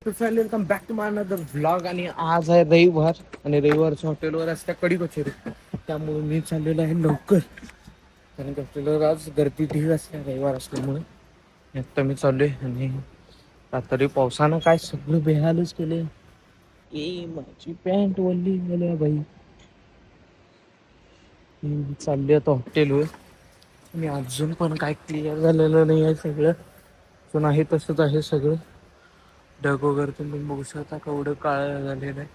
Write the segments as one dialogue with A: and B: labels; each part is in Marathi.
A: Welcome back to my another vlog. आणि आज आहे रविवार आणि रविवारच्या हॉटेलवर असते कढी कचोरी, त्यामुळे मी चाललेलो आहे लवकर. कारण हॉटेलवर आज गर्दी ढीग असते रविवार असल्यामुळे. आता मी चाललोय आणि रात्री पावसानं काय सगळं बेहालच केले. माझी पॅन्ट ओली गेल्या बाई. चालली आता हॉटेलवर आणि अजून पण काय क्लिअर झालेलं नाही आहे. सगळं अजून आहे तसंच आहे सगळं. ढग वगैरे तुम्ही बघू शकता केवढं काळं झालेलं आहे.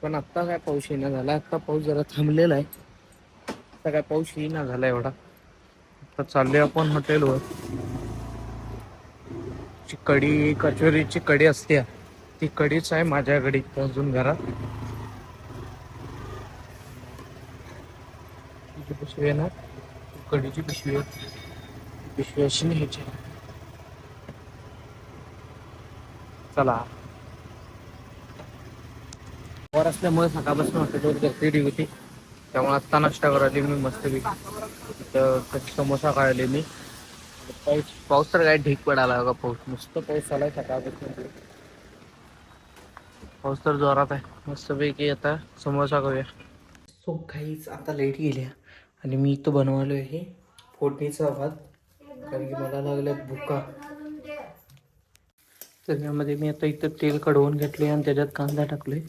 A: पण आत्ता काय पाऊस येईना झाला. आत्ता पाऊस जरा थांबलेला आहे. आता काय पाऊस येईना झाला एवढा. आता चाललोय आपण हॉटेलवर. कढी कचोरीची कढी असते ती कढीच आहे माझ्याकडे अजून घरात. पिशवी आहे ना, कढीची पिशवी आहे. पिशवी अशी न्यायची. चला. वर असल्यामुळे सकाळपासून हॉटेलवर गर्दी होती, त्यामुळे आत्ता नाश्ता करायला मी मस्तपैकी तर समोसा खायले मी. पाऊस तर काय ढीक पडायला का पाऊस, नुसतं पाऊस आलाय सकाळपासून. पाऊस तर जोरात आहे. मस्तपैकी आता समोसा खाऊया. सो काहीच आता लाईट गेल्या आणि मी इथं बनवालो आहे फोडणीचा भात, कारण की मला लागल्या भुका. तर त्यामध्ये मी आता इथं तेल कढवून घेतले आणि त्याच्यात कांदा टाकले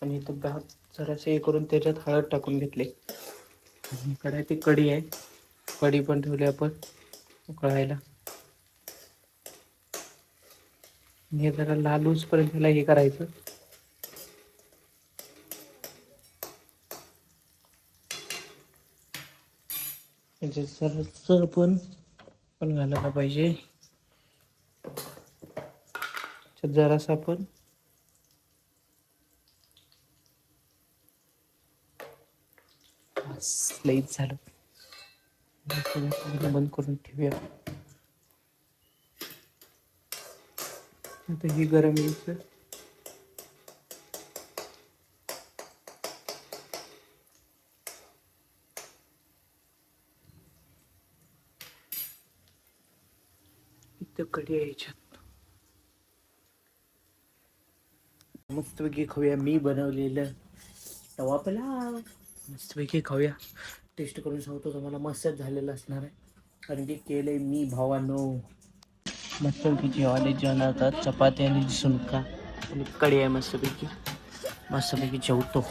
A: आणि इथं भात जरासे हे करून त्याच्यात हळद टाकून घेतले. इकडे ती कढी आहे, कढी पण ठेवली आपण उकळायला. हे जरा लालूच पर्यंत त्याला हे करायचं. जरासं पण घालायला पाहिजे. जरासं आपण लईच झालं. बंद करून ठेवूया. आता ही गरम यायचं. इथं कढी यायच्यात. मस्तपैकी खाऊया मी बनवलेलं तवा पुलाव. मस्तपैकी खाऊया. टेस्ट करून सांगतो तुम्हाला, मस्तच झालेलं असणार आहे, कारण की केलंय मी भावानो. मस्तपैकी जेवायला जेवणात चपाती आणि झुणका आणि कढी आहे. मस्तपैकी जेवतो.